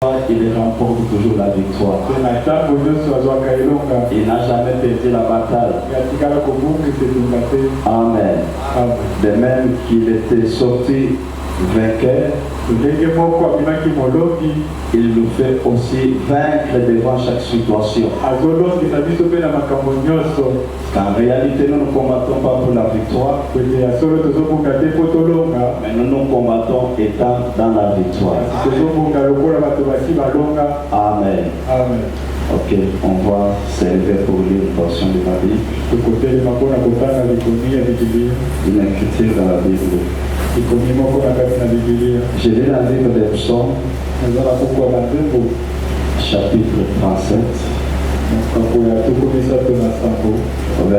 il remporte toujours la victoire. Il n'a jamais perdu la bataille. Amen. De même qu'il était sorti vainqueur, il nous fait aussi vaincre devant chaque situation. En réalité, nous ne combattons pas pour la victoire, mais nous nous combattons étant dans la victoire. Amen. Ok, on va s'élever pour lire une portion de la Bible. Une écriture dans la Bible. Je lis la livre des Psaumes, chapitre 37,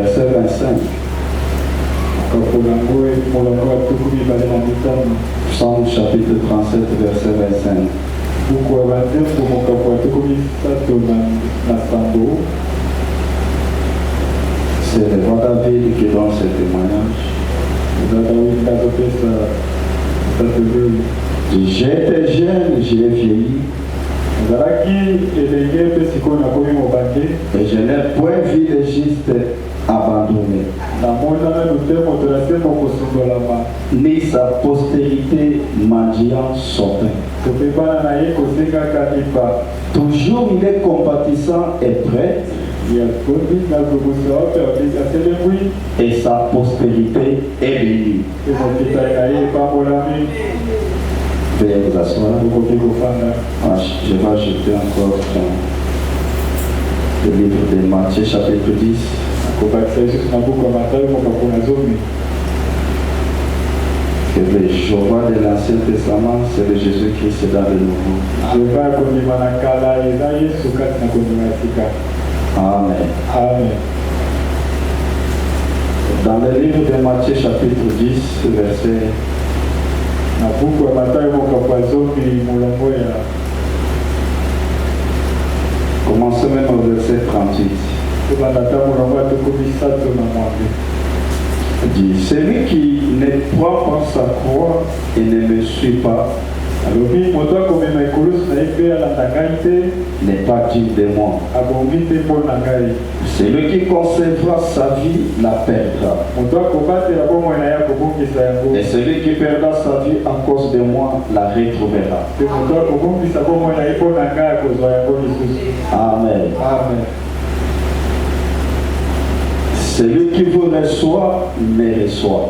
verset 25. Psaume chapitre 37, verset 25. C'est le roi David qui donne ce témoignage. J'étais jeune, j'ai vieilli, et je n'ai point vu de juste abandonné, ni sa postérité mendiant son pain. Toujours il est compatissant et prêt, et sa postérité est bénie. Veuillez vous asseoir. Je vais ajouter encore le livre de Matthieu chapitre 10. Que le Jéhovah de l'Ancien Testament, c'est le Jésus-Christ dans le Nouveau. Amen. Dans le livre de Matthieu chapitre 10, verset commencez même au verset 38. Dit, celui qui ne prend pas sa croix et ne me suit pas n'est pas digne de moi. Celui qui conservera sa vie la perdra. Et celui qui perdra sa vie à cause de moi la retrouvera. Amen. Celui qui vous reçoit, me reçoit.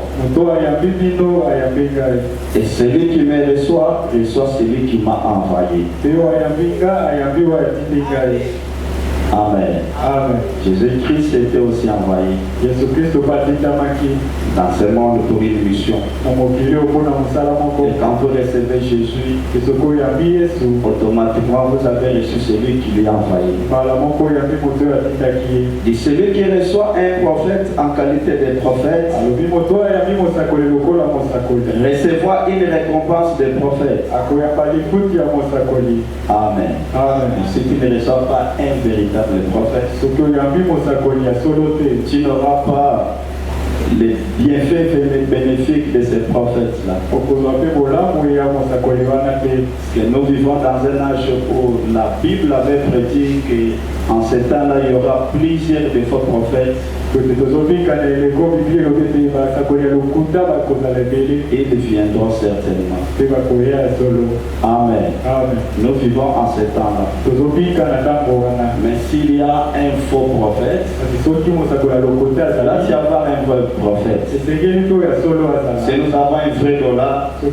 Et celui qui me reçoit, reçoit celui qui m'a envoyé. Amen. Jésus-Christ était aussi envoyé dans ce monde pour une mission. Et quand vous recevez Jésus, automatiquement vous avez reçu celui qui lui a envoyé. Et celui qui reçoit un prophète en qualité de prophète recevra une récompense de prophète. Amen. Si tu ne reçois pas un véritable prophète, tu n'auras pas les bienfaits bénéfiques de ces prophètes-là. Que nous vivons dans un âge où la Bible avait prédit qu'en ce temps-là, il y aura plusieurs de faux prophètes. Ils viendront certainement. Amen. Nous vivons en ce temps-là. Mais s'il y a un faux prophète, là tu vas avoir un vrai prophète. Si nous avons un vrai dollar, là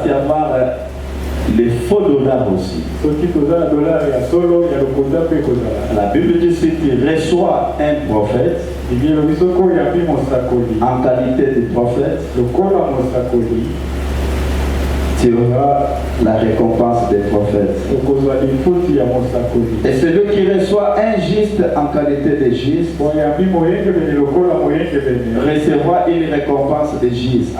tu vas avoir les faux dollars aussi. La Bible dit si tu reçois un prophète en qualité de prophète, tu auras la récompense des prophètes. Et celui qui reçoit un juste en qualité de juste recevra une récompense de juste.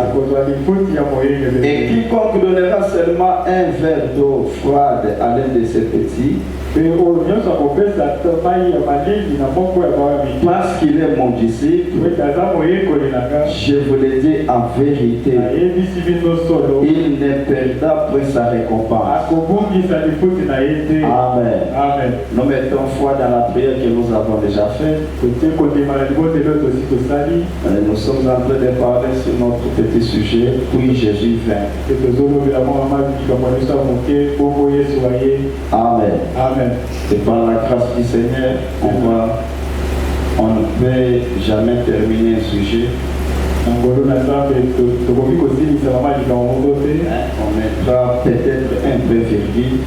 Et quiconque donnera seulement un verre d'eau froide à l'un de ses petits, parce qu'il est mon disciple, je vous le dis en vérité, il ne perdra après sa récompense. Amen. Amen. Nous mettons foi dans la prière que nous avons déjà faite. Nous sommes en train de parler sur notre petit sujet, puis Jésus vint. Amen. Amen. Et par la grâce du Seigneur, on ne peut jamais terminer un sujet. On mettra peut-être un peu virgule.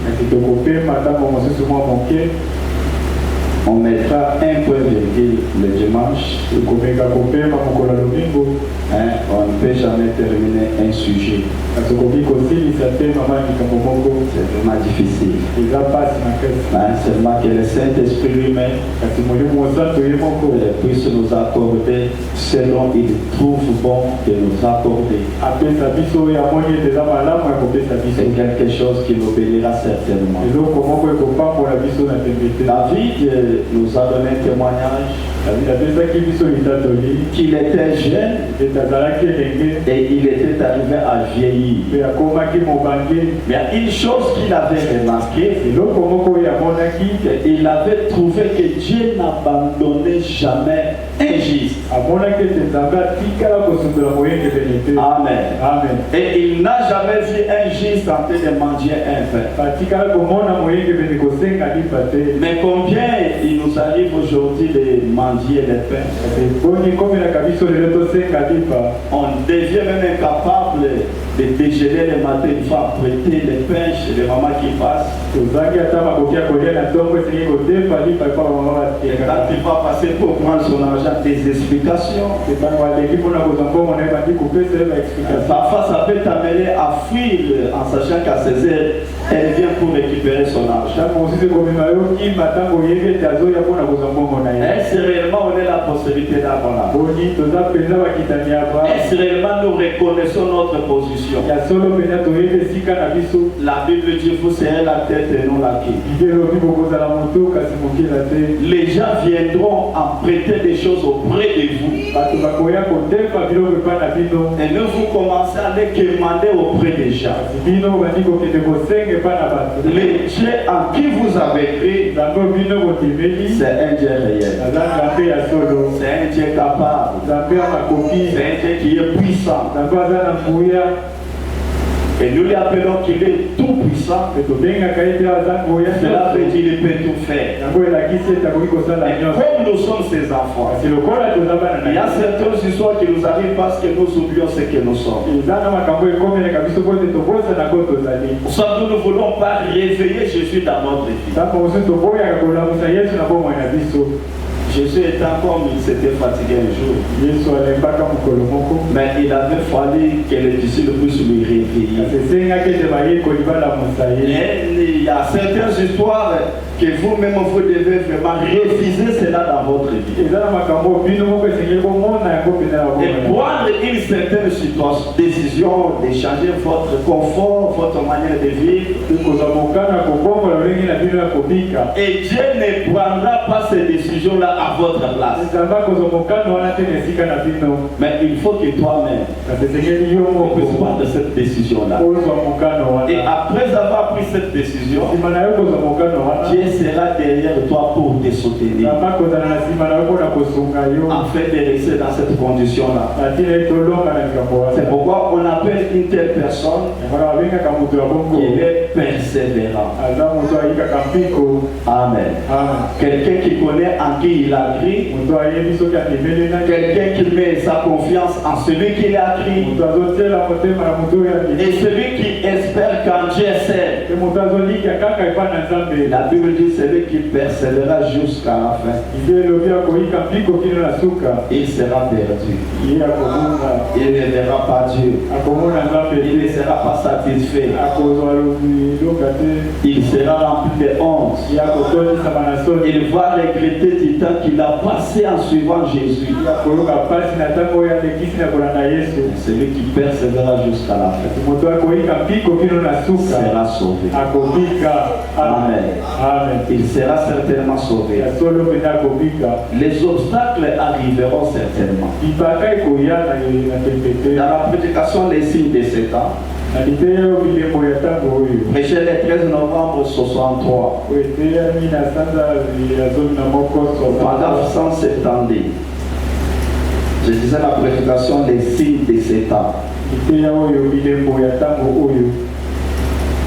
On mettra un point virgule le dimanche. On ne peut jamais terminer un sujet. C'est vraiment difficile. Seulement que le Saint-Esprit lui-même puisse nous accorder selon il trouve bon de nous accorder. C'est quelque chose qui nous bénira certainement. David nous a donné un témoignage qu'il était jeune et il était arrivé à vieillir. Mais il y a une chose qu'il avait remarqué, il avait trouvé que Dieu n'abandonnait jamais un juste. Amen. Amen. Et il n'a jamais vu un juste en train de manger un pain. Mais combien il nous arrive aujourd'hui de manger le pain? On devient même incapable de déjeuner le matin, il faut prêter le pain chez les mamans qui passent. Et quand il va passer pour prendre son argent, des explications. Parfois ça peut t'amener à fuir en sachant qu'à 16 heures, elle vient pour récupérer son argent. Est-ce réellement on a la possibilité d'avoir? Est-ce réellement nous reconnaissons notre position? La Bible dit vous serez la tête et non la queue. Les gens viendront en prêter des choses auprès de vous. Et nous vous commencez à les demander auprès des gens. Le Dieu en qui vous avez cru, c'est un Dieu réel. C'est un Dieu capable. C'est un Dieu qui est puissant. Et nous l'appelons qu'il est tout puissant. Cela veut dire qu'il peut tout faire. Et comme nous sommes ses enfants, il y a certaines histoires qui nous arrivent parce que nous oublions ce que nous sommes. Nous ne voulons pas réveiller Jésus dans notre vie. Jésus était encore, il s'était fatigué un jour. Mais il avait fallu que les disciples puissent lui réveiller. Et il y a certaines histoires que vous-même vous devez vraiment refuser cela dans votre vie. Et prendre une certaine décision de changer votre confort, votre manière de vivre. Et Dieu ne prendra pas ces décisions-là à votre place. Mais il faut que toi-même puisses prendre cette décision-là. Et après avoir pris cette décision, Dieu sera derrière toi pour te soutenir. Afin de rester dans cette condition-là. C'est pourquoi on appelle une telle personne qui est persévérant. Amen. Quelqu'un qui connaît en qui il a cru. Quelqu'un qui met sa confiance en celui qui l'a cru. Et celui qui espère qu'en Dieu sait. La Bible dit celui qui persévérera jusqu'à la fin, il sera perdu. Il ne verra pas Dieu. Il ne sera pas satisfait. Il sera rempli de honte. Il va regretter du temps qu'il a passé en suivant Jésus. Celui qui persévérera jusqu'à la fin sera sauvé. Amen. Il sera certainement sauvé. Les obstacles arriveront certainement. Dans la prédication des signes de Satan, Prêché le 13 novembre 63. Paragraphe 170. Je disais la prédication des signes de ces temps.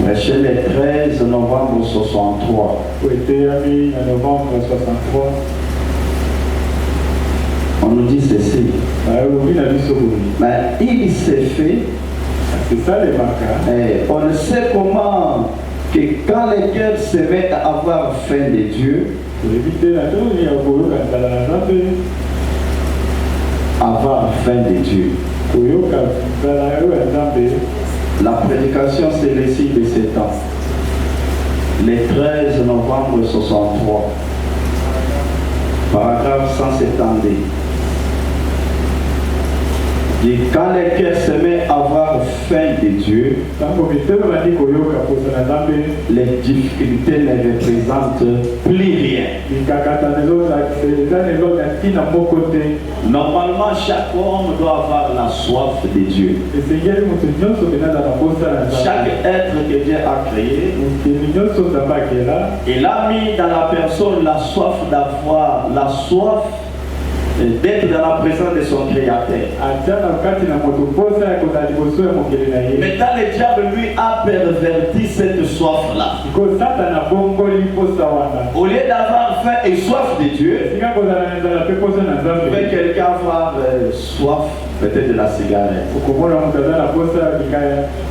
Prêché le 13 novembre 63. On nous dit ceci. Mais il s'est fait. On ne sait comment que quand les cœurs se mettent à avoir faim de Dieu, avoir faim de Dieu. La prédication, c'est le signe de ces temps. Le 13 novembre 63. Paragraphe 170. Et quand les cœurs se mettent à avoir faim de Dieu, les difficultés ne représentent plus rien. Normalement, chaque homme doit avoir la soif de Dieu. Chaque être que Dieu a créé, il a mis dans la personne la soif d'avoir, la soif d'être dans la présence de son créateur. Maintenant, le diable lui a perverti cette soif-là. Au lieu d'avoir faim et soif de Dieu, peut quelqu'un avoir soif peut-être de la cigarette.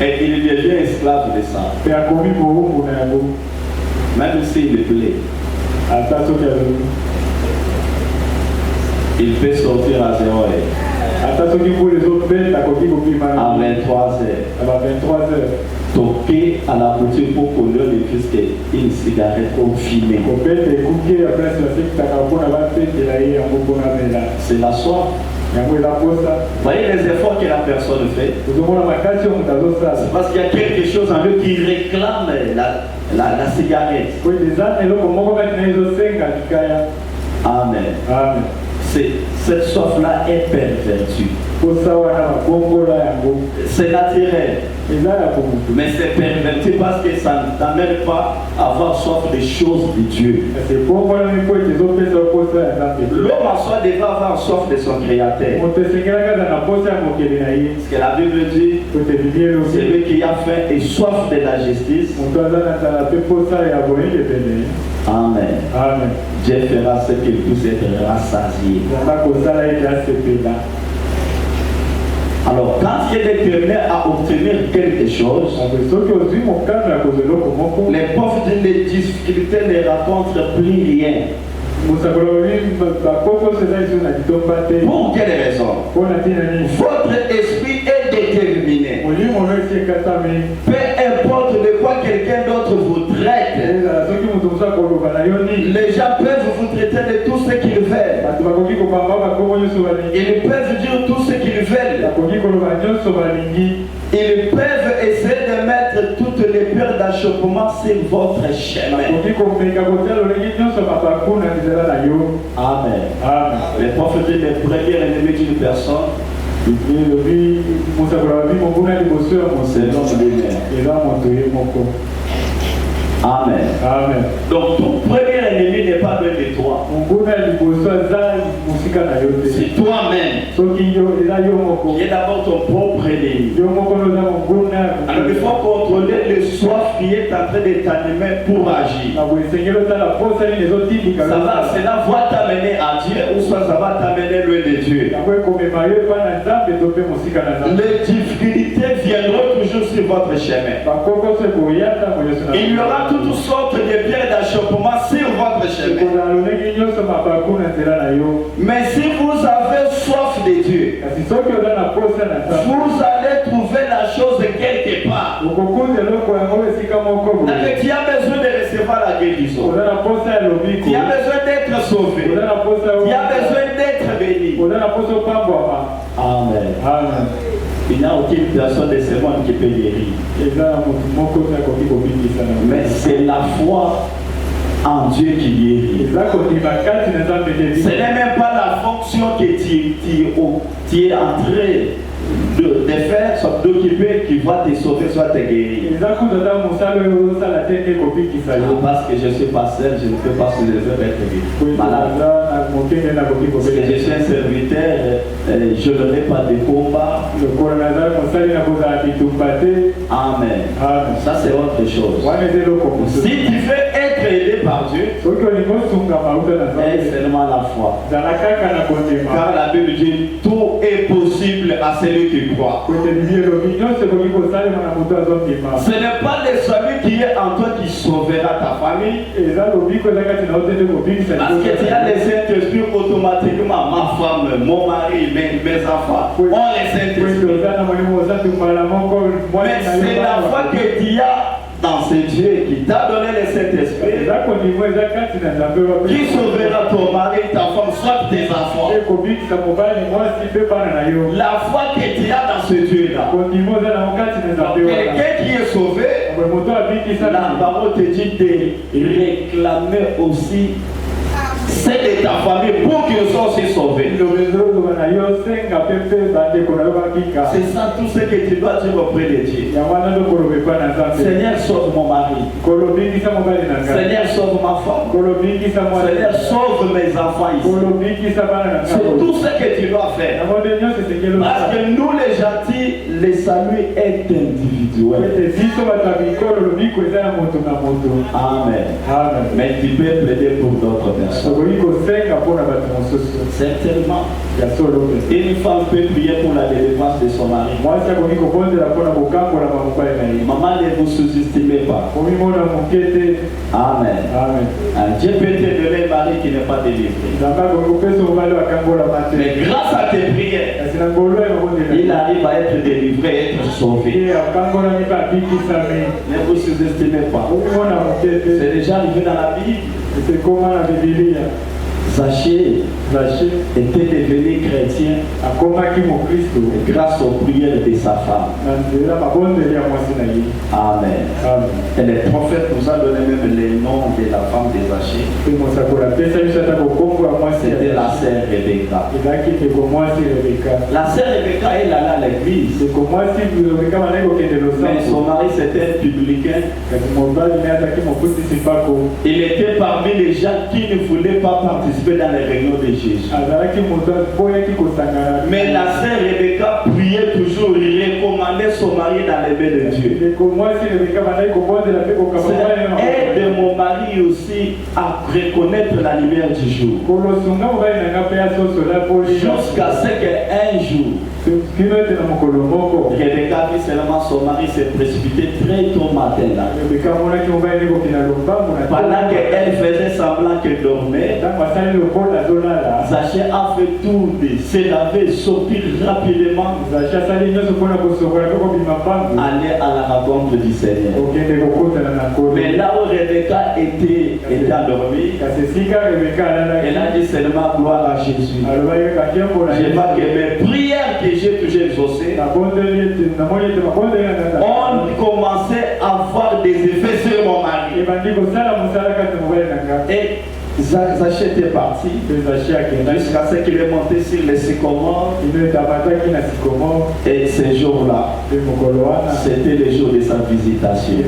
Et il devient esclave de ça. Même s'il le plaît. Il peut sortir à 0 heure. À 23 heures. Toquer à la boutique pour connaître le fils une cigarette ou fumée. C'est la soif. Voyez les efforts que la personne fait. C'est parce qu'il y a quelque chose en eux qui réclame la cigarette. Amen. Amen. Cette soif-là est pervertie. C'est naturel. Mais c'est perverti parce que ça ne t'amène pas à avoir soif des choses de Dieu. L'homme en soi devrait avoir soif de son créateur. Ce que la Bible dit, c'est lui qui a faim et soif de la justice. Amen. Amen. Dieu fera ce qu'il puisse être rassasié. Alors, quand il est déterminé à obtenir quelque chose, les pauvres les difficultés ne rencontrent plus rien. Pour quelle raison? Votre esprit est déterminé. Peu importe de quoi quelqu'un d'autre vous traite, les gens peuvent vous traiter de tout ce qu'ils veulent. Ils peuvent dire tout ce qu'ils veulent. Ils peuvent essayer de mettre toutes les peurs d'achoppement sur votre chemin. Amen. Amen. Les prophètes disent le premier ennemi d'une personne, c'est l'homme lui-même. Amen. Amen. Donc ton premier ennemi n'est pas loin de toi. C'est toi-même qui est d'abord ton propre ennemi. Alors il faut contrôler le soif qui est en train de t'animer pour agir. Cela va t'amener à Dieu ou soit ça va t'amener loin de Dieu. Les difficultés viendront toujours sur votre chemin. Il y aura toutes sortes de pierres d'achoppement sur votre chemin. Mais si vous avez soif de Dieu, vous allez trouver la chose quelque part. Tu as besoin de recevoir la guérison. Tu as besoin d'être sauvé. Tu as besoin d'être béni. Amen. Amen. Il n'y a aucune personne de ce monde qui peut guérir. Mais c'est la foi en Dieu qui guérit. Ce n'est même pas la fonction que tu es entré de faire, soit d'occuper, qui va te sauver, soit te guérir. Parce que je ne suis pas seul, je ne peux pas soulever être guéri. Malade. Parce que je suis un serviteur, je n'aurai pas de combat. Amen. Ça c'est autre chose. Si tu veux être aidé par Dieu, c'est seulement la foi. Car la Bible dit tout est possible à celui qui croit. Ce n'est pas le salut qui est en toi qui sauvera ta famille. Parce que tu as les Saint-Esprit automatiquement, ma femme, mon mari, mes enfants ont les Saint-Esprit. Mais c'est la foi que tu as dans ce Dieu qui t'a donné le Saint-Esprit, qui sauvera ton mari, ta femme, soit tes enfants. La foi que tu as dans ce Dieu-là. Quelqu'un qui est sauvé, la parole te dit de réclamer aussi c'est de ta famille pour qu'ils soient aussi sauvés. C'est ça tout ce que tu dois dire auprès de Dieu. Seigneur, sauve mon mari. Seigneur, sauve ma femme. Seigneur, sauve mes enfants ici. C'est tout ce que tu dois faire. Parce que nous les gentils, le salut est individuel. Amen. Mais tu peux plaider pour d'autres personnes. Certainement, une femme peut prier pour la délivrance de son mari. Maman, ne vous sous-estimez pas. Amen. Dieu peut te donner un mari qui n'est pas délivré. Mais grâce à tes prières, il arrive à être délivré et être sauvé. Ne vous sous-estimez pas. C'est déjà arrivé dans la Bible. Zachée était devenu chrétien grâce aux prières de sa femme. Amen. Et le prophète nous a donné même le nom de la femme de Zachée. C'était la sœur Rebecca. La sœur Rebecca, elle allait à l'église. Mais son mari c'était un publicain. Il était parmi les gens qui ne voulaient pas participer dans les réunions de Jésus. Mais la sœur Rebecca priait toujours, il recommandait son mari dans les mains de Dieu. Aide mon mari aussi à reconnaître la lumière du jour. Jusqu'à ce qu'un jour, Rebecca vit seulement son mari s'est précipité très tôt matin là. Pendant qu'elle faisait semblant qu'elle dormait, Zachée a fait tout, se laver, sortir rapidement, aller à la rencontre du Seigneur. Mais là où Rebecca était endormie, elle a dit seulement gloire à Jésus. Je vois que mes prières que j'ai toujours exaucées ont commencé à avoir des effets sur mon mari. Et Zachée était parti jusqu'à ce qu'il est monté sur les sycomores. Et ce jour-là, c'était le jour de sa visitation.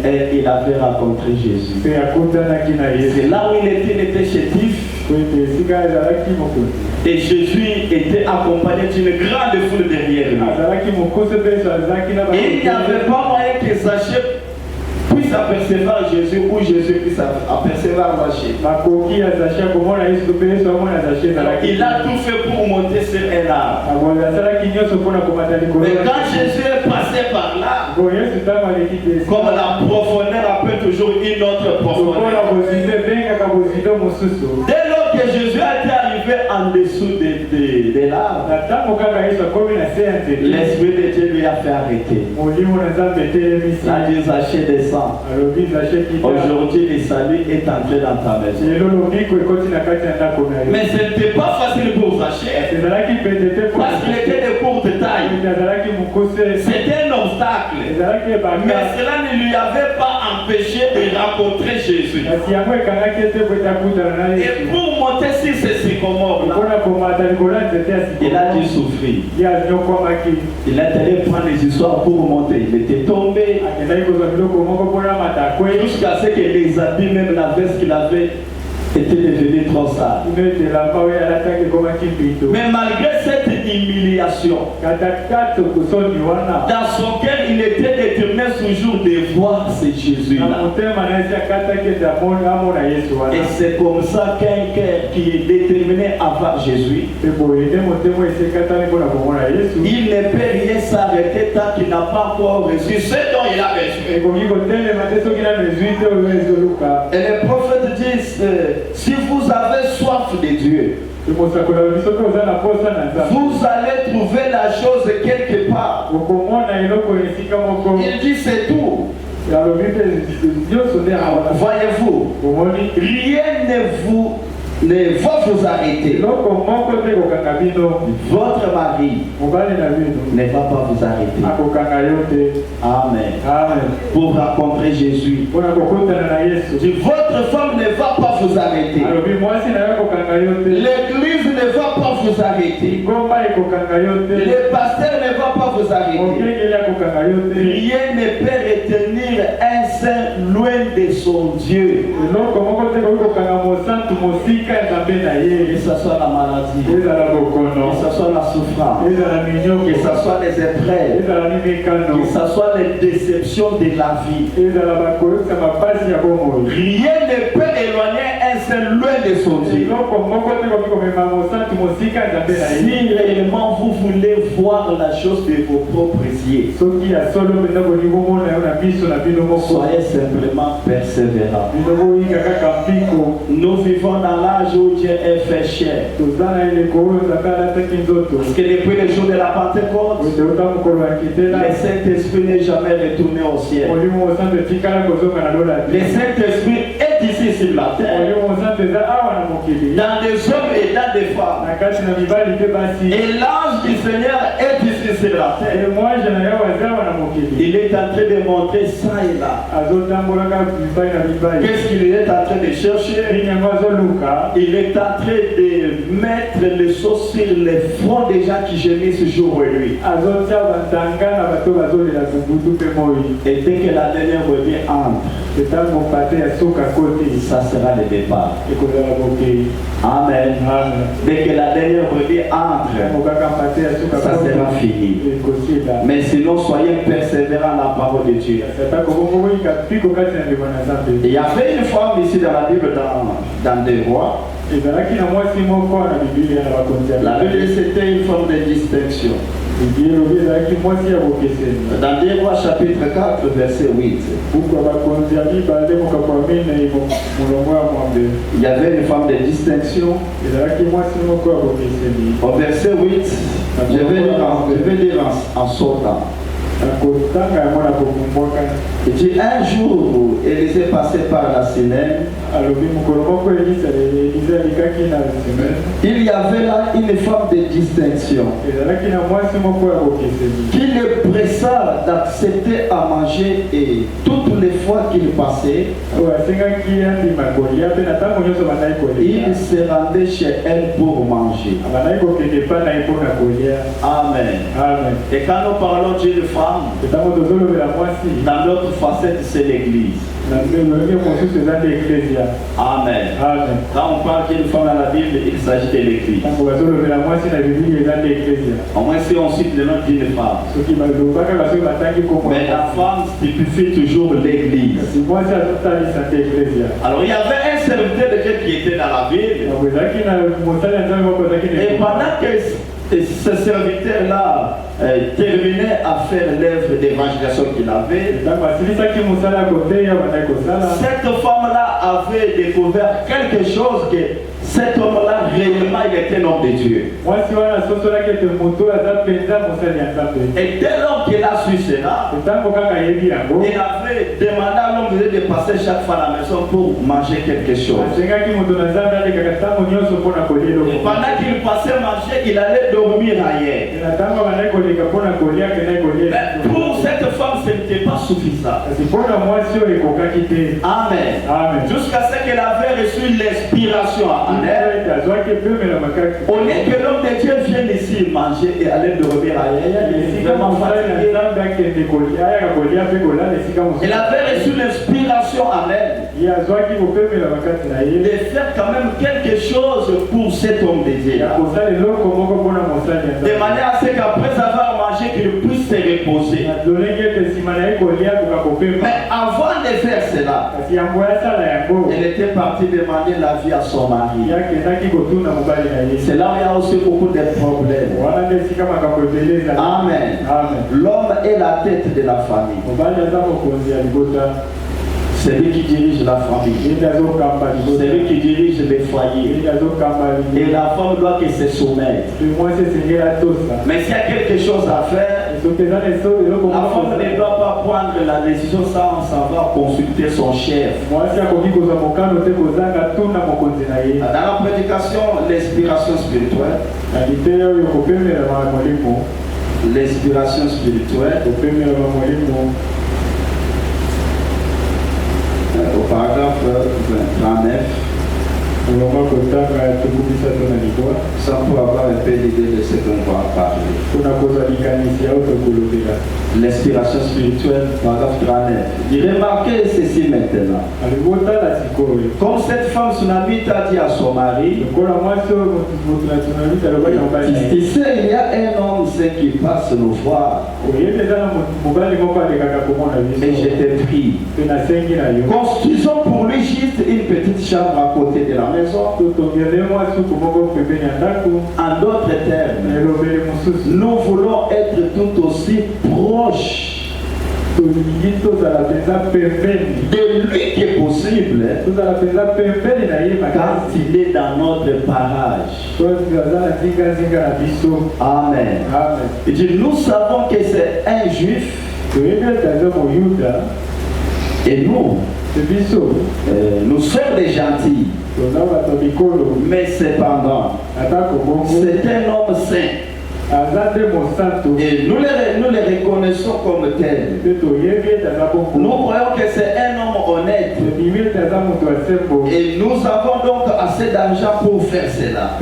Et il avait rencontré Jésus. C'est là où il était chétif. Et Jésus était accompagné d'une grande foule derrière lui. Et il n'y avait pas moyen que Zachée puisse apercevoir Jésus ou Jésus puisse apercevoir Zachée. Il a tout fait pour monter sur un arbre. Mais quand Jésus est passé par là, comme la profondeur appelle toujours une autre profondeur. Dès lors que Jésus a été arrivé en dessous de l'arbre, l'Esprit de Dieu lui a fait arrêter. Il a dit Zachée descend. Aujourd'hui le salut est entré dans ta maison. Mais ce n'était pas facile pour Zachée parce qu'il était de courte taille. C'était un obstacle. Mais cela ne lui avait pas empêché de rencontrer Jésus. Et pour monter sur ces sycomores-là, il a dû souffrir. Il allait prendre les histoires pour monter. Il était tombé jusqu'à ce que les habits, même la veste qu'il avait, était devenu trop sale. Mais malgré cette humiliation, dans son cœur, il était déterminé toujours de voir ce Jésus-là. Et c'est comme ça qu'un cœur qui est déterminé à voir Jésus, il ne peut rien s'arrêter tant qu'il n'a pas encore reçu ce dont il a reçu. Et les prophètes disent, si vous avez soif de Dieu, vous allez trouver la chose quelque part. Il dit c'est tout. Voyez-vous, rien ne va vous arrêter. Votre mari ne va pas vous arrêter. Amen. Pour rencontrer Jésus. Votre femme ne va pas vous arrêter. L'église ne va pas vous arrêter. Le pasteur ne va pas vous arrêter. Rien ne peut retenir un saint loin de son Dieu. Que ce soit la maladie, que ce soit la souffrance, que ce soit les épreuves, que ce soit les déceptions de la vie, rien ne peut éloigner un seul loin de son Dieu. Si réellement vous voulez voir la chose de vos propres yeux, soyez simplement persévérants. Nous vivons dans l'âge où Dieu est fait chair. Parce que depuis le jour de la Pentecôte, le Saint-Esprit n'est jamais retourné au ciel. Le Saint-Esprit est ici sur la terre, dans des hommes et dans des femmes. Et l'ange du Seigneur est ici sur la terre. Il est en train de montrer ça et là. Qu'est-ce qu'il est en train de chercher? Il est en train de mettre les choses sur les fronts des gens qui gémissent jour et nuit. Et dès que la dernière revient entre, ça sera le départ. Amen. Dès que la dernière revient entre, ça sera fini. Mais sinon, soyez persévérants dans la parole de Dieu. Il y avait une femme ici dans la Bible, dans des rois. La Bible, c'était une forme de distinction. Dans 2 Rois chapitre 4 verset 8, il y avait une forme de distinction. Au verset 8, je vais lire en sortant. Et puis un jour, Élisée passait par la Synem. Il y avait là une forme de distinction qui le pressa d'accepter à manger, et toutes les fois qu'il passait, il se rendait chez elle pour manger. Amen. Et quand nous parlons d'une femme, dans l'autre facette, c'est l'église. Amen. Quand on parle d'une femme dans la Bible, il s'agit de l'église. Au moins si on cite le nom d'une femme. Mais la femme typifie toujours l'église. Alors il y avait un serviteur de Dieu qui était dans la ville. Et pendant que ce serviteur-là terminait à faire l'œuvre d'évangélisation qu'il avait, cette femme-là avait découvert quelque chose, que cet homme-là réellement il était un homme de Dieu. Et dès lors qu'il a su cela, il avait demandé à l'homme de passer chaque fois à la maison pour manger quelque chose. Et pendant qu'il passait manger, il allait dormir ailleurs. Mais pour cette femme, ce n'était pas suffisant. Amen. Jusqu'à ce qu'elle avait reçu l'inspiration en elle. Au lieu que l'homme de Dieu vienne ici manger et aller dormir ailleurs, il est vraiment fatigué. Il avait reçu l'inspiration, amen, de faire quand même quelque chose pour cet homme de Dieu. De manière à ce qu'après avoir mangé, qu'il puisse se reposer. Mais avant de faire cela, elle était partie demander la vie à son mari. C'est là où il y a aussi beaucoup de problèmes. Amen. L'homme est la tête de la famille. C'est lui qui dirige la famille. C'est lui qui dirige les foyers. Et la femme doit que se soumettre. Mais s'il y a quelque chose à faire, la femme ne doit pas prendre la décision sans savoir consulter son chef. Dans la prédication, l'inspiration spirituelle. L'inspiration spirituelle. Au paragraphe 39, sans pour avoir un peu l'idée de ce qu'on va parler. L'inspiration spirituelle, paragraphe 39. Remarquez ceci maintenant. Comme cette femme sunamite a dit à son mari, tu sais, il y a un homme qui passe nous voir. Et je te prie, construisons pour lui juste une petite chambre à côté de la maison. En d'autres termes, nous voulons être tout aussi proches de lui qui est possible quand il est dans notre parage. Amen. Il dit, nous savons que c'est un juif et nous sommes des gentils, mais cependant c'est un homme saint. Et nous les reconnaissons comme tels. Nous croyons que c'est un homme honnête. Et nous avons donc assez d'argent pour faire cela.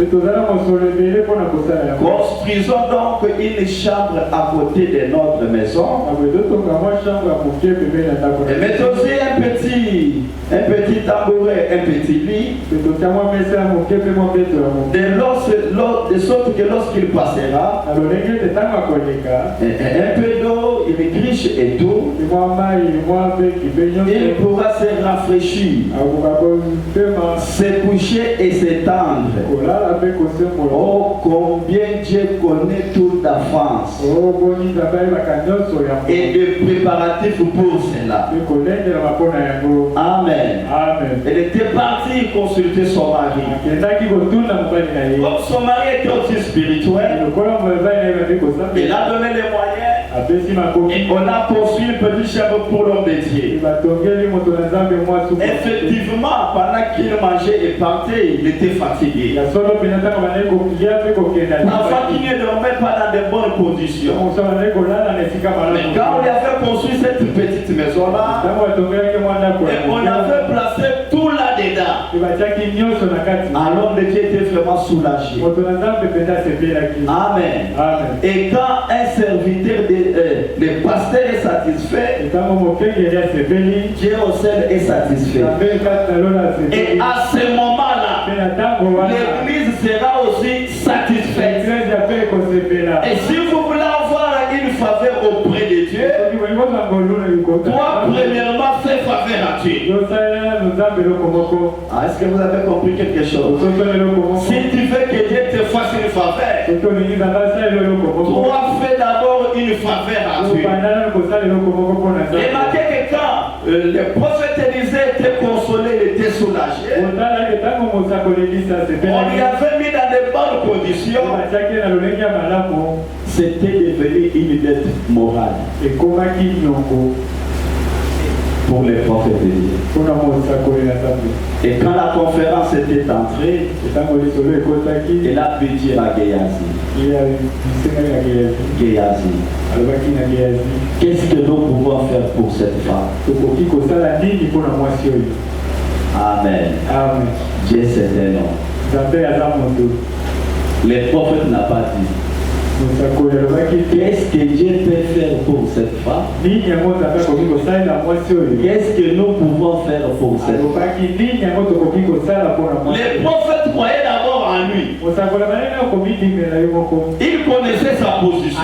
Construisons donc une chambre à côté de notre maison. Et mettons aussi un petit tabouret, un petit lit. De sorte que lorsqu'il passera, un peu d'eau, il griche et tout, il pourra se rafraîchir, se coucher et s'étendre. Oh, combien Dieu connaît toute la France et de préparatifs pour cela. Amen. Elle était partie consulter son mari. Comme son mari était aussi spirituel, il a donné les moyens et on a construit une petite chambre pour l'homme de Dieu. Effectivement, pendant qu'il mangeait et partait, il était fatigué. Parfois qu'il ne dormait pas dans de bonnes conditions. Mais quand on lui avait construit cette petite maison-là, et on avait placé tout là-dedans, alors l'homme de Dieu était vraiment soulagé. Amen. Et quand un serviteur de pasteur est satisfait, Dieu aussi est satisfait. Et à ce moment-là, l'église sera aussi satisfaite. Et si vous voulez avoir une faveur auprès de Dieu, toi premièrement fais faveur à Dieu. Est-ce que vous avez compris quelque chose? Si tu veux que Dieu te fasse une faveur, toi fais d'abord une faveur à Dieu. Remarquez que quand le prophète Élisée était consolé, il était soulagé, on lui avait mis dans de bonnes conditions. C'était devenu une dette morale pour les prophètes de Dieu. Et quand la conférence était entrée, elle a pu dire à Géasi, qu'est-ce que nous pouvons faire pour cette femme? Amen. Dieu c'est un homme. Les prophètes n'ont pas dit. Qu'est-ce que Dieu peut faire pour cette femme? Qu'est-ce que nous pouvons faire pour cette femme? Les prophètes croyaient d'abord en lui. Il connaissait sa position.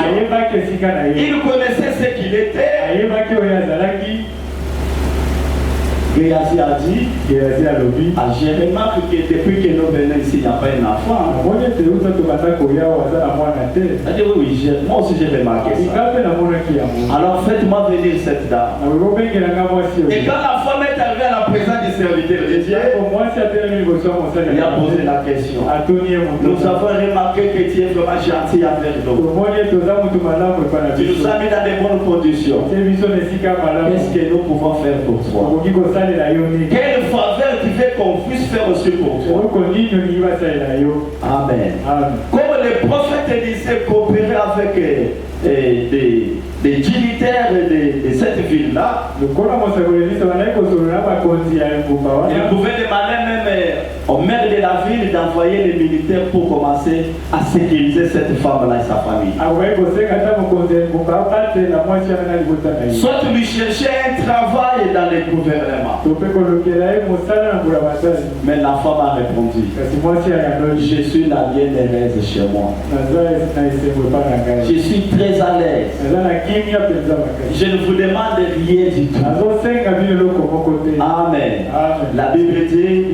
Il connaissait ce qu'il était. Géasi a dit, je remarque que depuis que nous venons ici, il n'y a pas un enfant. C'est-à-dire, oui, moi aussi j'ai remarqué ça. Alors faites-moi venir cette dame. Et quand la femme est arrivée à la présence du serviteur de Dieu, il a posé la question. Nous avons remarqué que tu es vraiment gentil avec nous. Tu nous as mis dans de bonnes conditions. Qu'est-ce que nous pouvons faire pour toi? Quelle faveur tu veux qu'on puisse faire aussi pour toi? Amen. Comme les prophètes disaient coopérer avec des dignitaires de cette ville-là, ils pouvaient demander même au maire de la ville d'envoyer les militaires pour commencer à sécuriser cette femme-là et sa famille. Soit lui chercher un travail dans le gouvernement. Mais la femme a répondu, je suis la bienheureuse chez moi. Je suis très à l'aise. Je ne vous demande rien du tout. Amen. La Bible dit,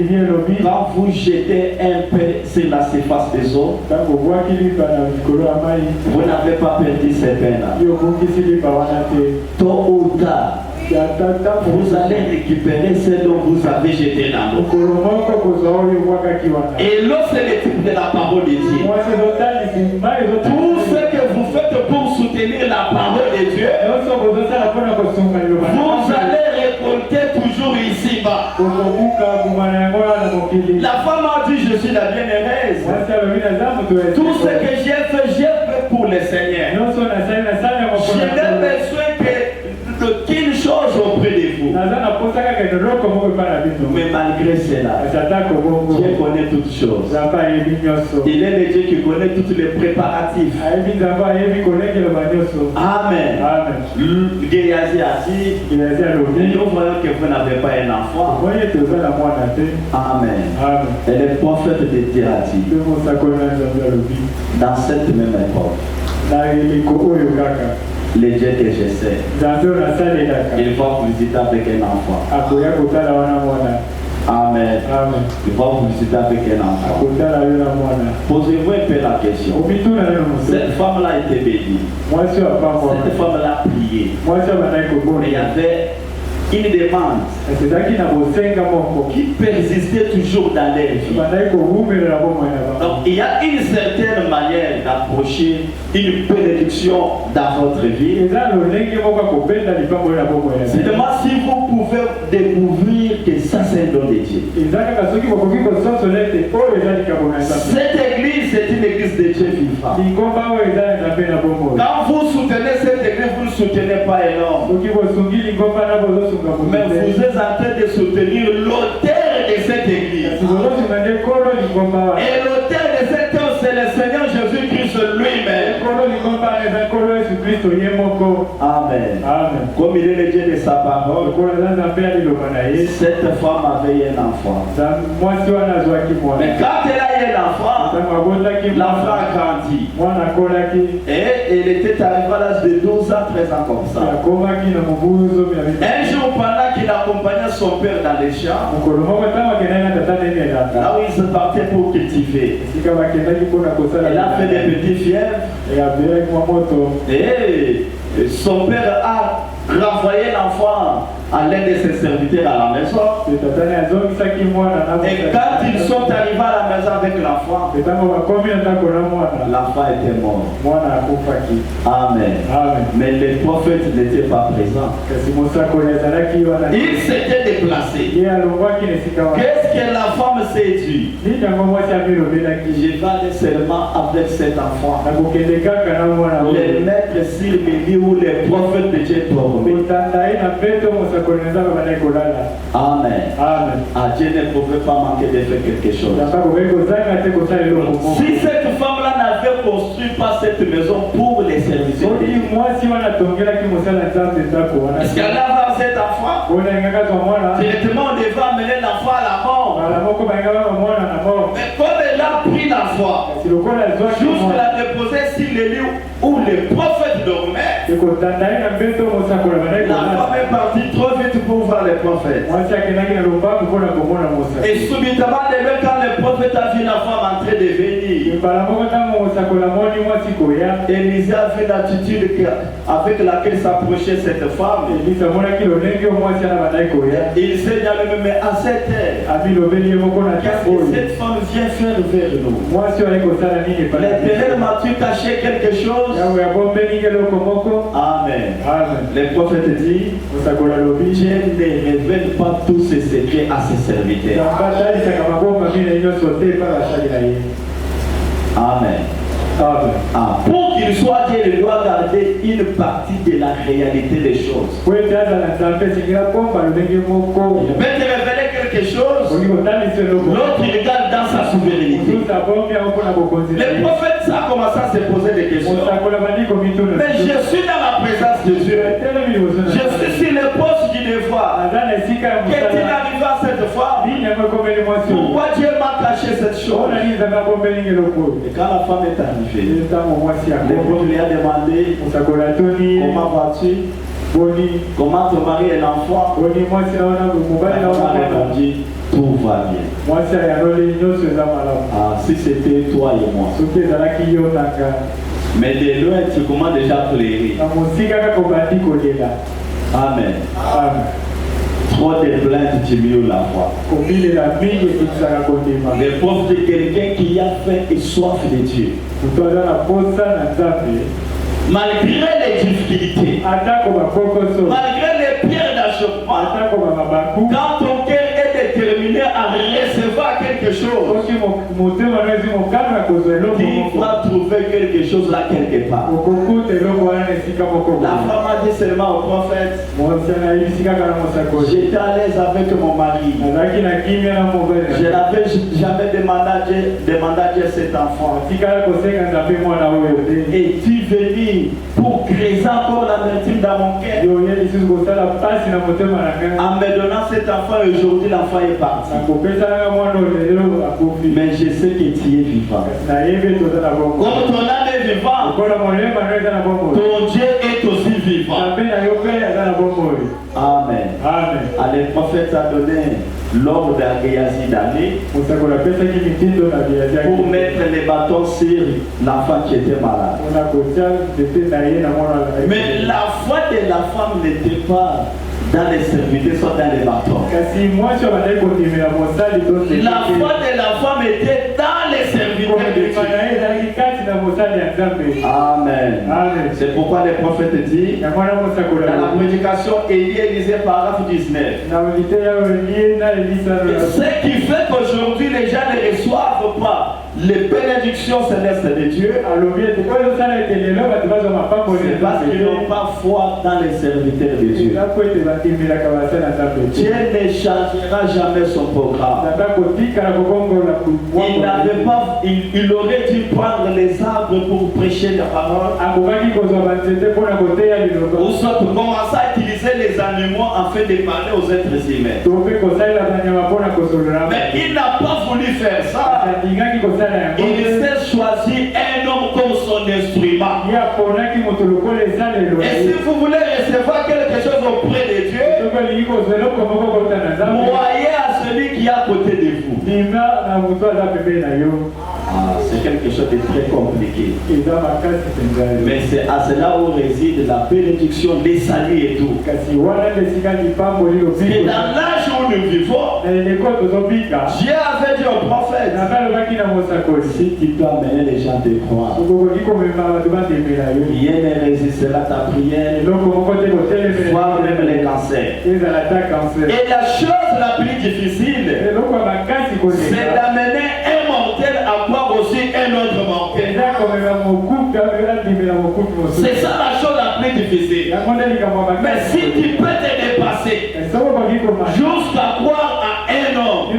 quand vous jetez un peu sur la surface des eaux, vous n'avez pas perdu ces peines-là. Tôt ou tard, vous allez récupérer ce dont vous avez jeté dans l'eau. Et l'eau, c'est le type de la parole de Dieu. Tout ce que vous faites pour soutenir la parole de Dieu, vous allez récolter toujours ici-bas. La femme a dit, je suis la bienheureuse. Tout ce que j'ai fait pour le Seigneur. Je n'ai besoin qu'une chose auprès de vous. Mais malgré cela, Dieu connaît toutes choses. Il est le Dieu qui connaît tous les préparatifs. Amen. Géasi a dit, nous voyons que vous n'avez pas un enfant. Amen. Et le prophète de Dieu a dit, dans cette même époque, les dieux que je sais, il va vous visiter avec un enfant. Amen. Il va vous visiter avec un enfant. Posez-vous un peu la question. Cette femme-là était bénie. Cette femme-là a prié. Mais il y avait une demande qui persistait toujours dans leur vie. Donc il y a une certaine manière d'approcher une bénédiction dans votre vie. Seulement si vous pouvez découvrir que ça c'est un don de Dieu. Cette église c'est une église de Dieu vivant. Quand vous soutenez cette église, vous ne soutenez pas un homme. Mais vous êtes en train de soutenir l'auteur de cette église. Et l'auteur de cette homme, c'est le Seigneur Jésus-Christ lui-même. Amen. Comme il est le Dieu de sa parole, cette femme avait un enfant. Mais quand elle a eu un enfant, l'enfant a grandi. Et elle était arrivée à l'âge de 12 ans, 13 ans comme ça. Un jour, pendant qu'il accompagnait son père dans les champs, là où il se partait pour cultiver, elle a fait des petits fièvres. Et son père a renvoyé l'enfant à l'un de ses serviteurs à la maison. Et quand ils sont arrivés à la maison avec l'enfant, l'enfant était mort. Amen. Mais les prophètes n'étaient pas présents. Ils s'étaient déplacés. déplacé. Qu'est-ce que la femme s'est dit? Je vais aller seulement avec cet enfant. Les maîtres sur mes lits où les prophètes de Dieu dormaient. Amen. Ah, Dieu ne pouvait pas manquer de faire quelque chose. Si cette femme-là n'avait construit pas cette maison pour les services, est-ce qu'elle allait avoir cet enfant? Directement, on devait amener l'enfant à la mort. Mais comme elle a pris la foi, juste la déposer sur les lieux où les prophètes dormaient, la femme est partie trop vite pour voir les prophètes. Et subitement, quand le prophète a vu la femme en train de venir, Élisée a vu l'attitude avec laquelle s'approchait cette femme. Il s'est dit à lui-même, mais à cette heure, qu'est-ce que cette femme vient faire vers nous? L'Éternel m'a-tu caché quelque chose? Amen. Le prophète dit, Dieu ne révèle pas tous ses secrets à ses serviteurs. Amen. Ah, pour qu'il soit Dieu, il doit garder une partie de la réalité des choses. Je vais te révéler quelque chose. L'autre regarde dans sa souveraineté. Les prophètes savent comment ça se poser des questions. Mais je suis dans la présence de Dieu. Je suis sur le poste du devoir. Qu'est-il arrivé à cette fois? Pourquoi Dieu m'a caché cette chose? Et quand la femme est arrivée, l'époux lui a demandé, comment vas-tu? Comment ton mari et l'enfant? Elle a répondu, tout va bien. Ah, si c'était toi et moi. Mais de loin, tu commences déjà à pleurer. Amen. Trop de plaintes, tu mieux la voix. Les pauvres de quelqu'un qui a faim et soif de Dieu. Malgré les difficultés, malgré les pierres d'achoppement, quand ton cœur est déterminé à recevoir quelque chose, tu vas trouver quelque chose là quelque part. La femme a dit seulement au prophète, j'étais à l'aise avec mon mari. Je n'avais jamais demandé à Dieu cet enfant. Et tu venir pour créer encore l'amertume dans mon cœur. En me donnant cet enfant, aujourd'hui l'enfant est parti. Mais je sais que tu es vivant. Comme ton âme est vivante, ton Dieu est aussi vivant. Amen. Amen. Le prophète a donné l'ordre à Géasi d'aller pour mettre les bâtons sur l'enfant qui était malade. Mais la foi de la femme n'était pas dans les serviteurs, soit dans les bâtons. La foi de la femme était dans les serviteurs de Dieu. Amen. C'est pourquoi le prophète dit dans la prédication Élie, paragraphe 19. Ce qui fait qu'aujourd'hui les gens ne reçoivent pas les bénédictions célestes de Dieu, c'est parce qu'ils n'ont pas foi dans les serviteurs de Dieu. Dieu ne changera jamais son programme. Il aurait dû prendre les arbres pour prêcher la parole, ou soit commencer à utiliser les animaux afin de parler aux êtres humains. Mais il n'a pas voulu faire ça. Il s'est choisi un homme comme son instrument. Et si vous voulez recevoir quelque chose auprès de Dieu, voyez à celui qui est à côté de vous. C'est quelque chose de très compliqué. Mais c'est à cela où réside la bénédiction, les saluts et tout. Et dans l'âge où nous vivons, Dieu avait dit au prophète, si tu peux amener les gens te croire, rien ne résistera à ta prière, voire même les cancers. Et la chose la plus difficile, c'est d'amener un mortel à croire aussi un autre mortel. C'est ça la chose la plus difficile. Mais si tu peux te dépasser jusqu'à croire à un homme,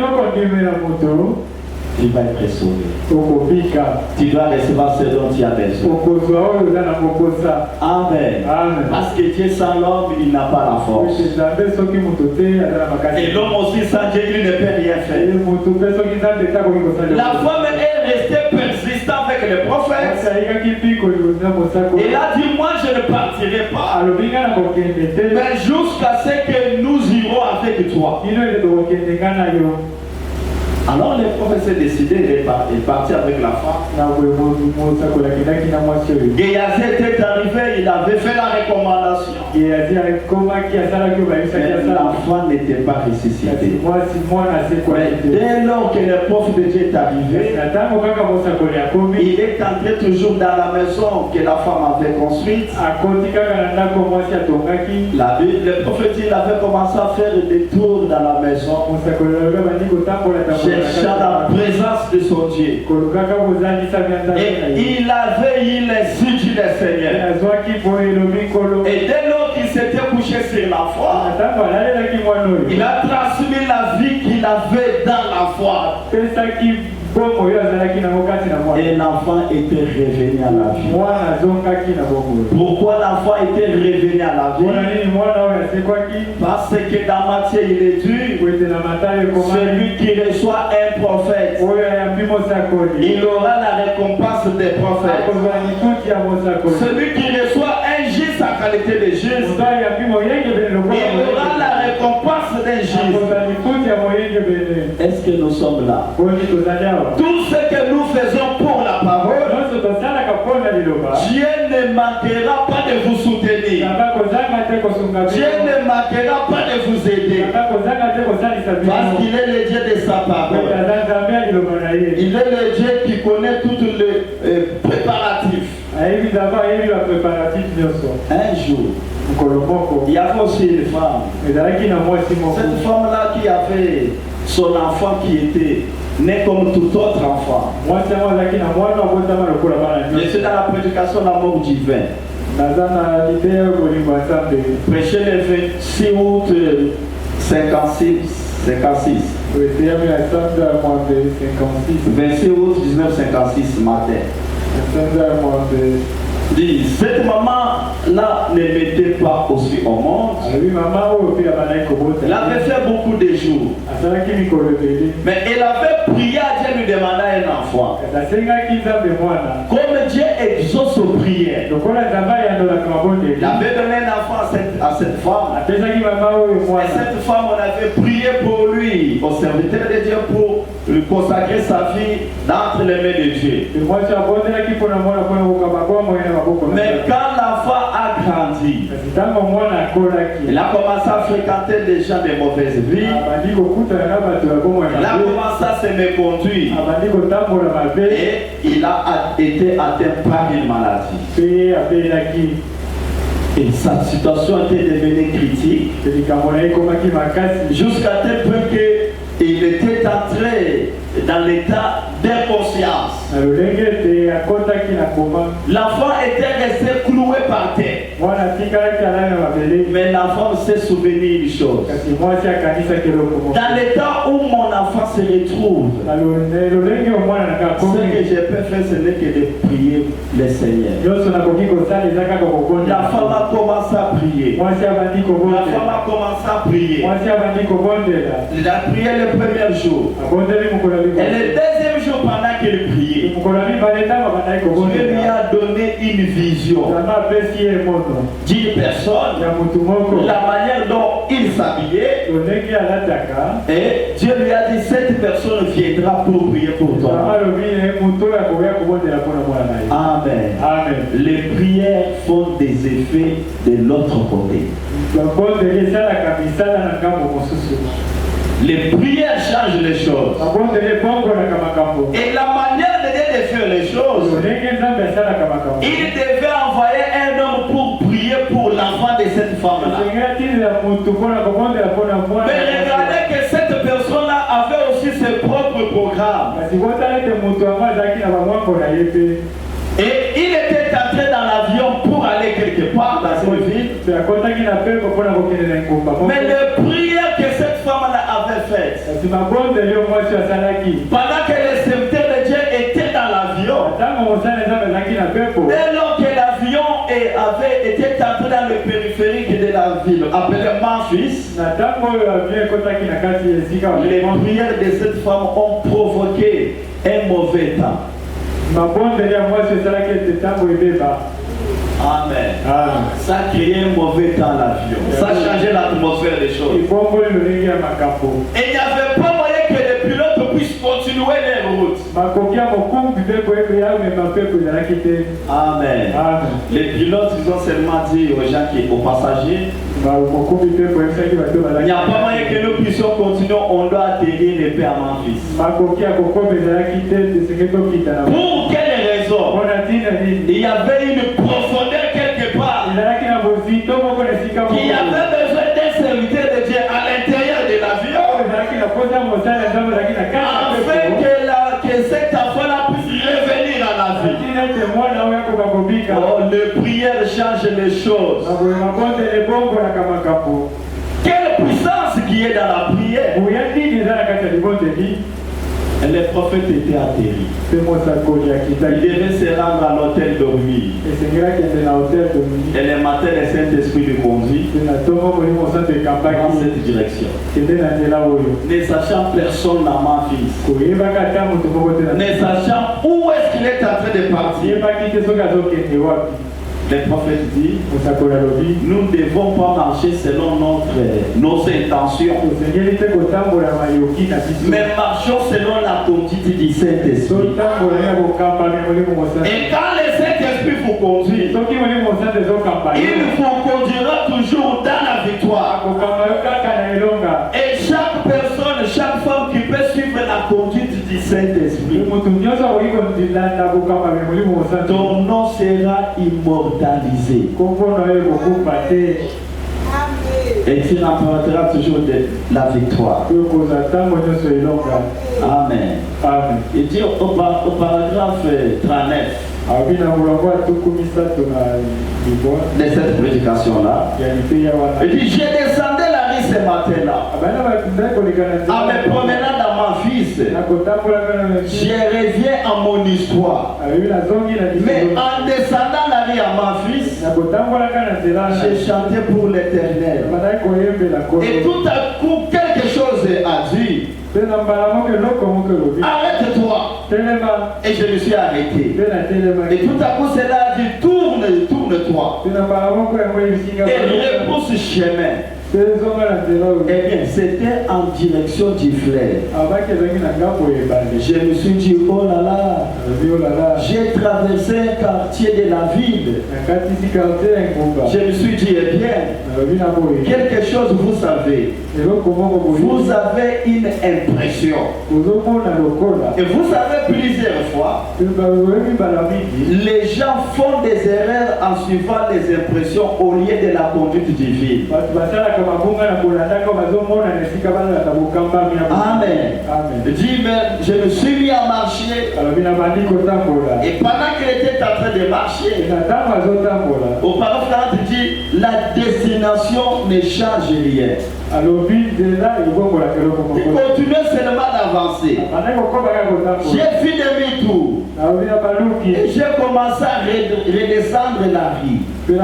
tu vas être sauvé. Tu dois recevoir ce dont tu as besoin. Amen. Parce que Dieu sans l'homme, il n'a pas la force. Et l'homme aussi sans Dieu, il ne peut rien faire. La femme est restée persistante avec le prophète. Il a dit, moi je ne partirai pas. Mais jusqu'à ce que nous irons avec toi. Alors le prophète s'est décidé de partir avec la femme. Géasi était arrivé, il avait fait la recommandation. Mais l'enfant n'était pas ressuscité. Dès lors que le prophète de Dieu est arrivé, il est entré toujours dans la maison que la femme avait construite. Le prophète il avait commencé à faire des tours dans la maison, cherchant la présence de son Dieu. Et il avait eu les yeux du Seigneur. Et dès lors qu'il s'était couché sur la foi, il a transmis la vie qu'il avait dans la foi. Et l'enfant était revenu à la vie. Pourquoi l'enfant était revenu à la vie? Parce que dans Matthieu il est dit, celui qui reçoit un prophète, il aura la récompense des prophètes. Celui qui reçoit un juge en qualité de juge, il aura la récompense d'un juge. Est-ce que nous sommes là? Tout ce que nous faisons pour la parole, Dieu ne manquera pas de vous soutenir. Dieu ne manquera pas de vous aider. Parce qu'il est le Dieu de sa parole. Il est le Dieu qui connaît tous les préparatifs. Un jour, il y avait aussi une femme. Cette femme-là qui avait son enfant qui était né comme tout autre enfant. Je suis dans la prédication de l'amour divin. Prêché le 26 août 56. 26 août 1956 matin. Dit, cette maman-là ne m'était pas aussi au monde. Elle avait fait beaucoup de jours. Mais elle avait prié à Dieu lui demander un enfant. Comme Dieu exauce aux prières, il avait donné un enfant à cette femme. Et cette femme, on avait prié pour lui, au serviteur de Dieu, pour lui consacrer sa vie d'entre les mains de Dieu. Mais quand l'enfant a grandi, il a commencé à fréquenter des gens de mauvaise vie. Il a commencé à se méconduire. Et il a été atteint par une maladie. Et sa situation était devenue critique. Jusqu'à tel point qu'il était entré dans l'état d'inconscience. L'enfant était resté cloué par terre. Mais l'enfant s'est souvenu d'une chose. Dans l'état où mon enfant se retrouve, ce que je peux faire, ce n'est que de prier le Seigneur. La femme a commencé à prier. La femme a commencé à prier. Elle a prié le premier jour. Et le deuxième jour, pendant qu'elle priait, Dieu lui a donné une vision d'une personne, la manière dont il s'habillait. Et Dieu lui a dit, cette personne viendra pour prier pour toi. Amen. Les prières font des effets de l'autre côté. Les prières changent les choses. Et la manière de faire les choses, il devait envoyer un homme pour prier pour l'enfant de cette femme-là. Mais regardez que cette personne-là avait aussi ses propres programmes. Et il était entré dans l'avion pour aller quelque part dans cette ville. Mais les prières que cette femme-là avait faites, pendant que le serviteur de Dieu était dans l'avion, dès lors que l'avion avait été entré dans le périphérique de la ville, appelé Memphis, les prières de cette femme ont provoqué un mauvais temps. Amen. Ça a créé un mauvais temps à l'avion. Ça a changé l'atmosphère des choses. Et il n'y avait pas moyen que les pilotes puissent continuer les routes. Amen. Les pilotes, ils ont seulement dit aux gens aux passagers, il n'y a pas moyen que nous puissions continuer, on doit atterrir les paix à Memphis. Pour quelle raison? Il y avait une profondeur quelque part. Il y avait besoin d'un serviteur de Dieu à l'intérieur de l'avion, afin que cet enfant-là puisse revenir à la vie. Oh, les prières changent les choses. Quelle puissance qui est dans la prière. Les prophètes étaient atterris. Ils devaient se rendre à l'hôtel dormir. Et le matin, le Saint-Esprit le conduit dans cette direction. Ne sachant personne dans Memphis, ne sachant où est-ce qu'il est en train de partir, le prophète dit, nous ne devons pas marcher selon nos intentions, mais marchons selon la conduite du Saint-Esprit. Et quand le Saint-Esprit vous conduit, il vous conduira toujours dans la victoire. Et chaque personne, chaque femme qui peut suivre la conduite du Saint-Esprit, ton nom sera immortalisé. Et tu remporteras toujours de la victoire. Amen. Il dit au paragraphe 39 de cette prédication-là, il dit, je descendais la rue ce matin-là, en me promenant dans Memphis, je reviens à mon histoire. Mais en descendant la rue à Memphis, j'ai chanté pour l'Éternel. Et tout à coup, quelque chose a dit, arrête-toi. Et je me suis arrêté. Et tout à coup, cela a dit, tourne-toi. Et repousse chemin. Eh bien, c'était en direction du fleuve. Je me suis dit, oh là là, j'ai traversé un quartier de la ville. Je me suis dit, eh bien, quelque chose, vous savez. Vous avez une impression. Et vous savez, plusieurs fois, les gens font des erreurs en suivant les impressions au lieu de la conduite divine. Amen. Dis, mais je me suis mis à marcher. Et pendant qu'il était en train de marcher, au paragraphe dit, la destination ne change rien. Il continue seulement d'avancer. J'ai fait demi-tour. Et j'ai commencé à redescendre la rue. J'ai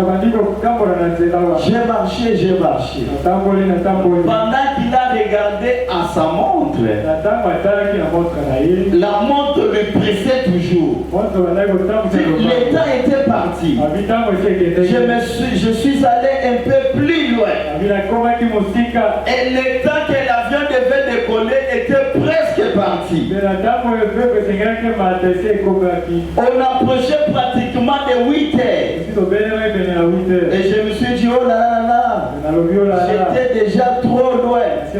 marché. Pendant qu'il a regardé à sa montre, la montre le pressait toujours. Le temps était parti. Je suis allé un peu plus loin. Et le temps que l'avion devait décoller était presque parti. On approchait pratiquement de 8 heures. Et je me suis dit, oh là là là, j'étais déjà trop l'ouest,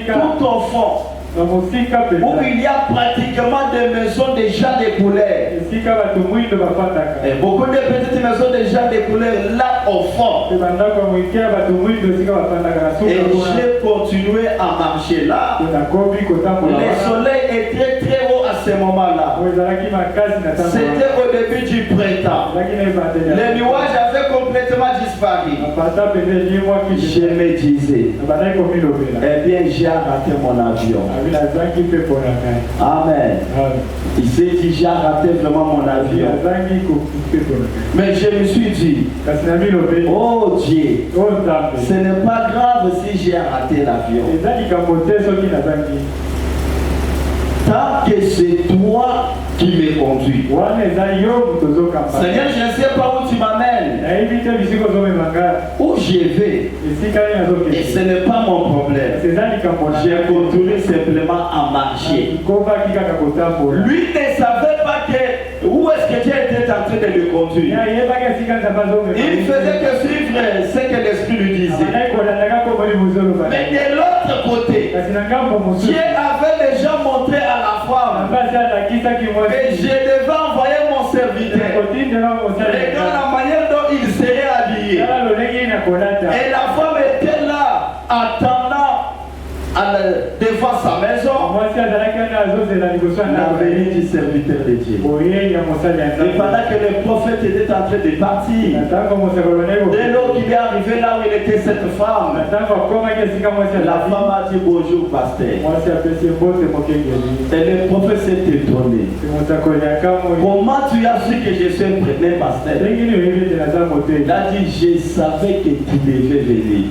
tout au fond, où il y a pratiquement des maisons déjà découlées. Et beaucoup de petites maisons déjà découlées là au fond. Et j'ai continué à marcher là. Le soleil était très haut à ce moment-là. C'était au début du printemps. Les nuages avaient complètement disparu. Je me disais, eh bien j'ai raté mon avion. Amen. Il s'est dit, j'ai raté vraiment mon avion. Mais je me suis dit, oh Dieu, ce n'est pas grave si j'ai raté l'avion. Tant que c'est toi qui me conduis. Seigneur, je ne sais pas où tu m'amènes. Où je vais. Et ce n'est pas mon problème. J'ai continué simplement à marcher. Lui ne savait pas que où est-ce que Dieu était en train de le conduire. Il faisait que suivre ce que l'Esprit lui disait. Mais de l'autre côté, Dieu avait déjà montré à la femme et je devais envoyer mon serviteur. Regarde la manière dont il serait habillé. Et la femme était là, attendant devant sa maison la venue du serviteur de Dieu. Et pendant que le prophète était en train de partir, dès lors qu'il est arrivé là où il était cette femme, la femme a dit bonjour pasteur. Et le prophète s'est étonné. Comment tu as su que je suis un premier pasteur? Il a dit je savais que tu devais venir.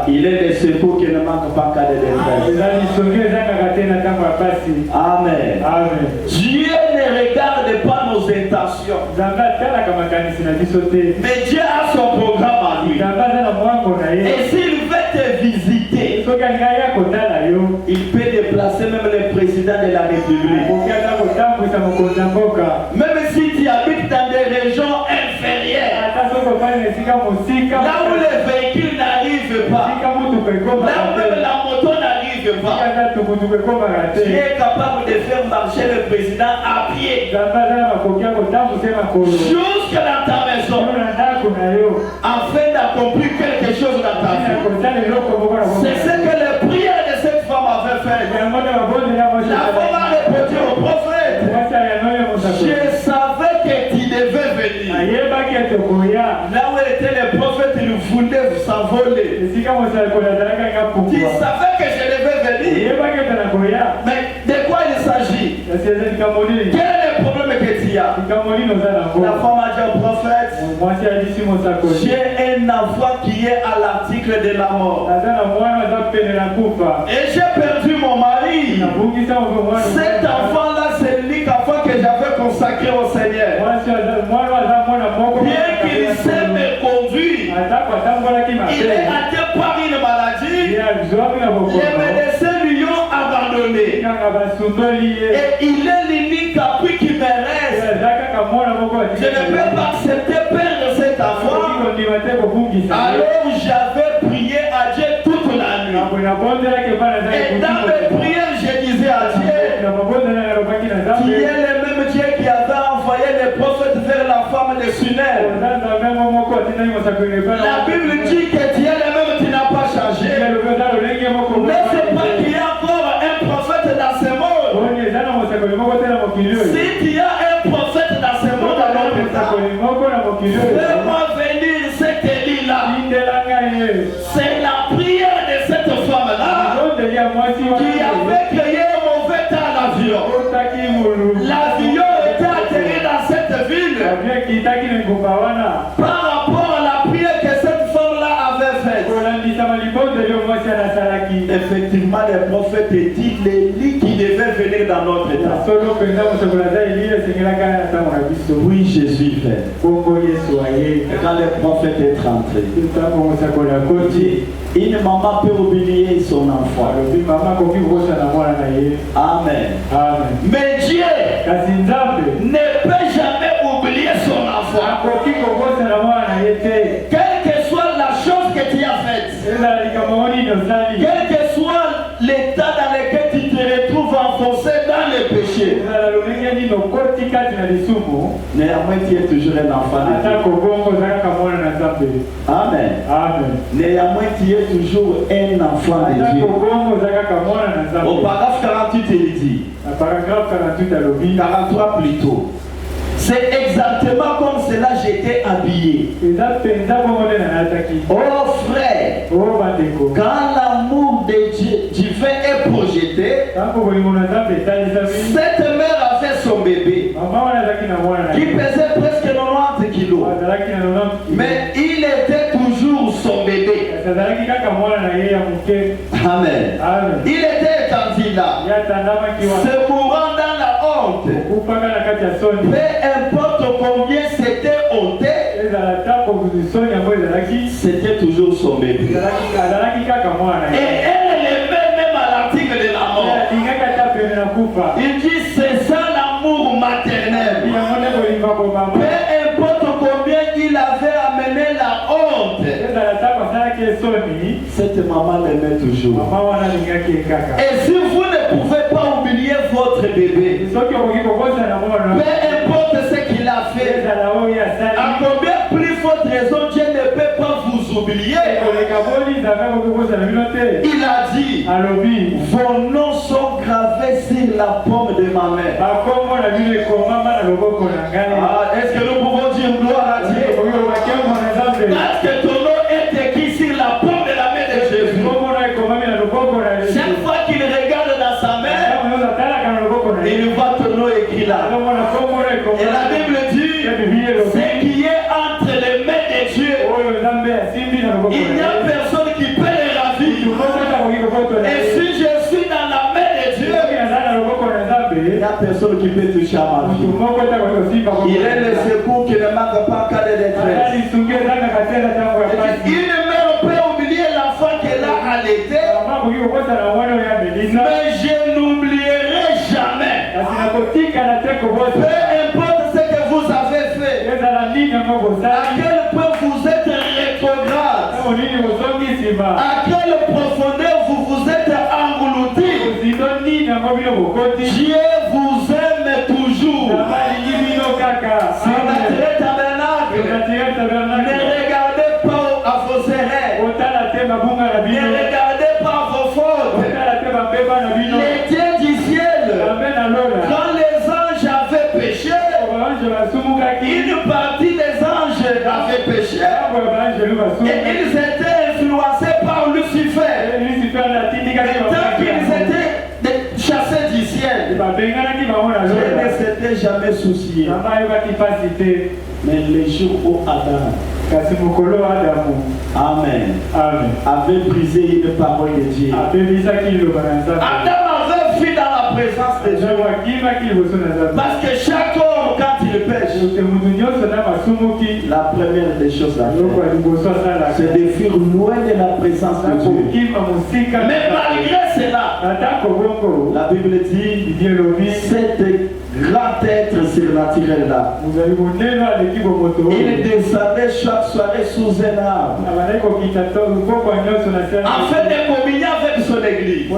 Il est de secours qui ne manque pas qu'à des détresse. Amen. Dieu ne regarde pas nos intentions. Mais Dieu a son programme à lui. Et s'il veut te visiter, il peut déplacer même le président de la République. Même si tu habites dans des régions inférieures, là où les véhicules n'arrivent pas, là où même la moto n'arrive pas, tu es capable de faire marcher le président à pied jusqu'à dans ta maison afin d'accomplir quelque chose dans ta vie. C'est ce que les prières de cette femme avaient fait. La femme a répondu au prophète, je savais que tu devais venir. Là où était le prophète, il voulait s'envoler. Tu savais que je devais venir. Mais de quoi il s'agit? Quel est le problème que tu as? La femme a dit au prophète, j'ai un enfant qui est à l'article de la mort. Et j'ai perdu mon mari. Cet enfant-là, c'est l'unique enfant que j'avais consacré au Seigneur. Bien qu'il sait me conduire, il est atteint par une maladie. Les médecins lui ont abandonné. Et il est l'unique appui qui me reste. Je ne peux pas accepter perdre cet enfant. Alors j'avais prié à Dieu toute la nuit. Et dans mes prières, je disais à Dieu, tu es le même Dieu qui avait envoyé les prophètes vers la femme de Sunel. La Bible dit que tu es le même, tu n'as pas changé. N'est-ce pas qu'il y a encore un prophète dans ce monde? Si tu as un prophète dans ce monde, alors fais-moi venir cet Élie-là. C'est la prière de cette femme-là qui avait créé un mauvais temps à l'avion. L'avion était atterri dans cette ville par rapport à la prière que cette femme-là avait faite. Effectivement, les prophètes dit l'Élie qui devait venir dans notre état. Oui, Jésus fait. Et quand le prophète est rentré, une maman peut oublier son enfant. Amen. Mais Dieu ne peut jamais oublier son enfant. Quelle que soit la chose que tu as faite, Quel que soit l'état dans lequel tu te retrouves enfoncé dans le péché, néanmoins tu es toujours un enfant de Dieu. Amen. Néanmoins tu es toujours un enfant de Dieu. Au paragraphe 48 il dit, 43 plutôt. C'est exactement comme cela j'étais habillé. Oh frère, quand l'amour de Dieu divin est projeté, cette mère a fait son bébé qui pesait presque 90 kilos. Mais il était toujours son bébé. Amen. Il était étendu là, se mourant dans la honte. Peu importe combien c'était ôté, c'était toujours son bébé. Et elle est même à l'article de la mort. Il dit c'est ça l'amour maternel. Peu importe combien il avait amené la honte, cette maman l'aimait toujours. Et si vous ne pouvez pas oublier votre bébé, peu importe ce qu'il a fait, à combien plus votre raison, Dieu ne peut pas vous oublier. Il a dit, vos noms sont gravés sur la paume de ma main. Est-ce que nous pouvons dire gloire à Dieu? Parce que ton nom est écrit sur la paume de la main de Jésus. Chaque fois qu'il regarde dans sa main, il voit ton nom écrit là. Et la Bible dit, ce qui est entre les mains de Dieu, il n'y a personne qui peut les ravir. Et si je suis dans la main de Dieu, il n'y a personne qui peut toucher à ma vie. Il est le secours qui ne manque pas en cas de détresse. Une mère peut oublier l'enfant qu'elle a allaité, mais je n'oublierai jamais. Peu importe ce que vous avez fait, à quel point vous êtes rétrograde, à quelle profondeur vous vous êtes englouti, Dieu vous aime toujours. C'est notre tabernacle. Ne regardez pas à vos erreurs, ne regardez pas vos fautes. Les dieux du ciel, quand les anges avaient péché, une partie des anges avaient péché et ils étaient influencés par Lucifer. Et tant qu'ils étaient chassés du ciel, Dieu ne s'était jamais soucié. Mais les jours où Adam avait brisé une parole de Dieu, Adam avait fui dans la présence de Dieu. Parce que chaque homme, quand il pêche, la première des choses à faire, c'est de fuir loin de la présence de Dieu. Mais malgré cela, la Bible dit, cet grand être surnaturel là, il descendait chaque soirée sous un arbre afin de communier avec son église. Et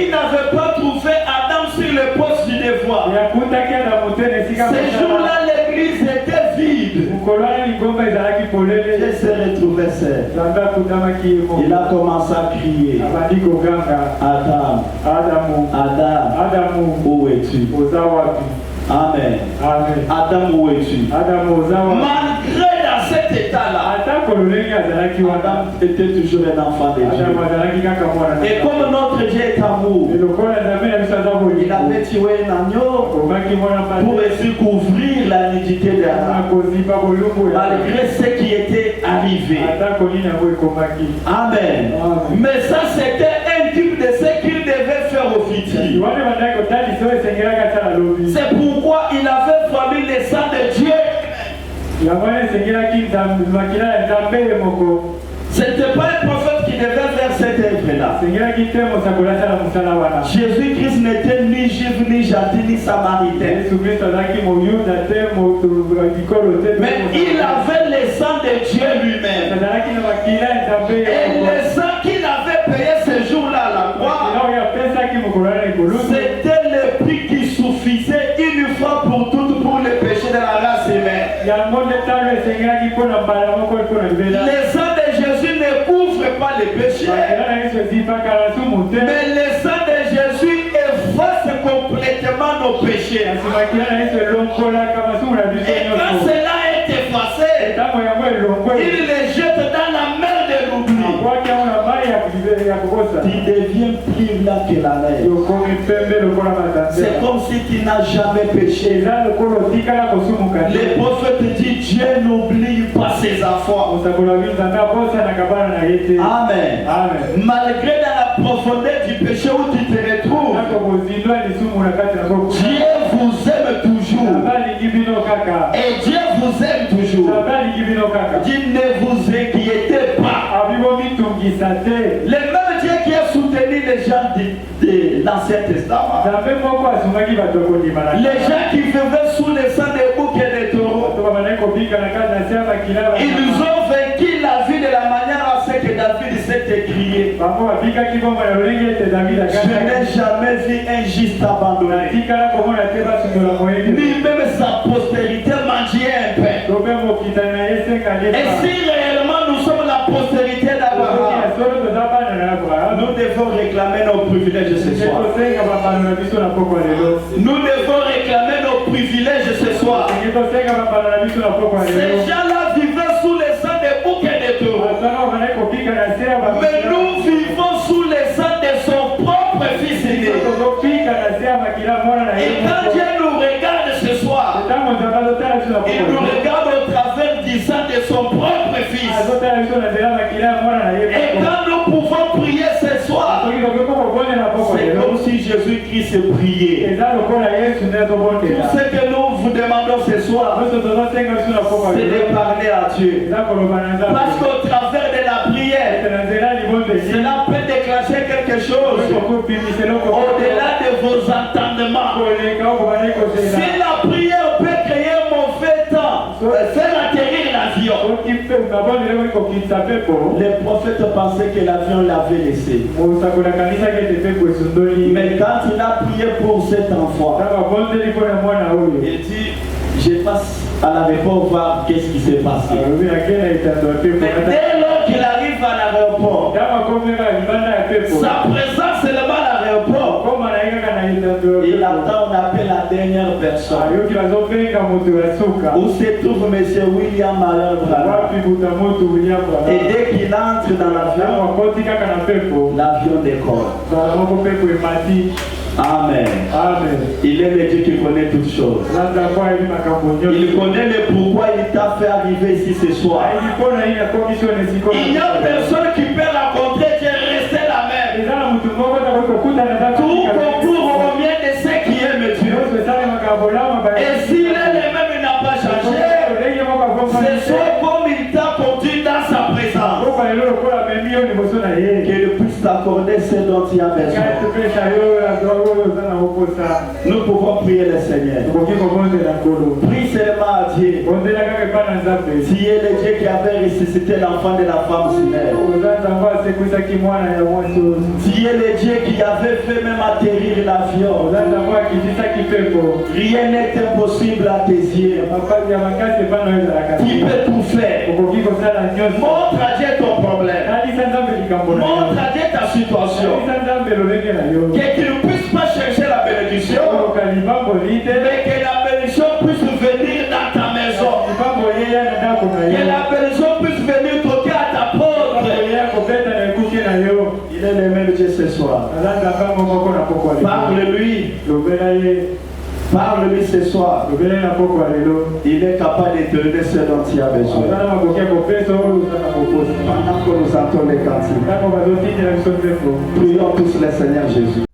il n'avait pas trouvé Adam sur le poste du devoir. Ce jour-là, l'église était vide. Il s'est retrouvé seul. Il a commencé à crier, Adam, où es-tu? Amen. Adam, où es-tu? Malgré dans cet état-là, Adam était toujours un enfant de Dieu. Et comme notre Dieu est amour, il avait tué un agneau pour essayer couvrir la nudité d'Adam, malgré ce qui était arrivé. Amen. Mais ça, c'était un type de ce qu'il devait faire au futur. C'est pourquoi il avait formé le sang de Dieu. Ce n'était pas un prophète qui devait faire cette œuvre-là. Jésus-Christ n'était ni juif, ni gentil, ni samaritain. Mais il avait le sang de Dieu lui-même. Et le sang qu'il Mais le sang de Jésus efface complètement nos péchés. Et quand cela est effacé, il les jette dans la mer de l'oubli. Tu deviens plus là que la neige. C'est comme si tu n'as jamais péché. Le prophète dit Dieu n'oublie pas ses enfants. Amen. Malgré dans la profondeur du péché où tu te retrouves, Dieu vous aime toujours. Et Dieu vous aime toujours. Dieu ne vous inquiétez pas. Le même Dieu qui a soutenu les gens de l'Ancien Testament, les gens qui vivaient sous le sang des boucs et des taureaux, ils ont vaincu la vie de la manière à ce que David s'est écrié. Je n'ai jamais vu un juste abandonné, ni même sa postérité manger un pain. Et si réellement nous sommes la postérité d'Abraham, nous devons réclamer nos privilèges ce soir. Nous devons réclamer nos privilèges ce soir. Ces gens-là vivaient sous le sang des boucs et des taureaux. Mais nous vivons sous le sang de son propre fils aîné. Et quand Dieu nous regarde ce soir, il nous regarde au travers du sang de son propre fils. Et quand nous pouvons prier ce soir, c'est comme si Jésus-Christ priait. Tout ce que nous vous demandons ce soir, c'est de parler à Dieu. Parce qu'au travers de la prière, cela peut déclencher quelque chose au-delà de vos entendements. Si la prière peut créer un mauvais temps, faire atterrir l'avion. Les prophètes pensaient que l'avion l'avait laissé. Mais quand il a prié pour cet enfant, il dit, je passe à l'aéroport voir qu'est-ce qui s'est passé. Mais dès lors qu'il arrive à l'aéroport, sa présence est là-bas à l'aéroport. Il attend, on appelle la dernière personne. Où se trouve M. William Allen Branham. Et dès qu'il entre dans l'avion, l'avion décolle. Amen. Il est le Dieu qui connaît toutes choses. Il connaît le pourquoi il t'a fait arriver ici ce soir. Il n'y a personne qui peut rencontrer qui est resté la même. Tout concourt au bien de ceux qui aiment Dieu. Et s'il est le même, il n'a pas changé. C'est soit comme il t'a conduit dans sa présence. Qu'il puisse t'accorder ce dont il a besoin. Nous pouvons prier le Seigneur. Prie seulement à Dieu. Tu es le Dieu qui avait ressuscité l'enfant de la femme Sinère. Tu es le Dieu qui avait fait même atterrir l'avion. Rien n'est impossible à tes yeux. Tu peux tout faire. Montre à Dieu ton problème. Montre à Dieu ta situation. Que tu ne puisses pas chercher la bénédiction, mais que la bénédiction puisse venir dans ta maison. Que la bénédiction puisse venir toquer à ta porte. Il est le même Dieu ce soir. Parle-lui. Parle-lui ce soir. Il est capable de te donner ce dont il a besoin. Pendant que nous entendons les cantiques, prions tous le Seigneur Jésus.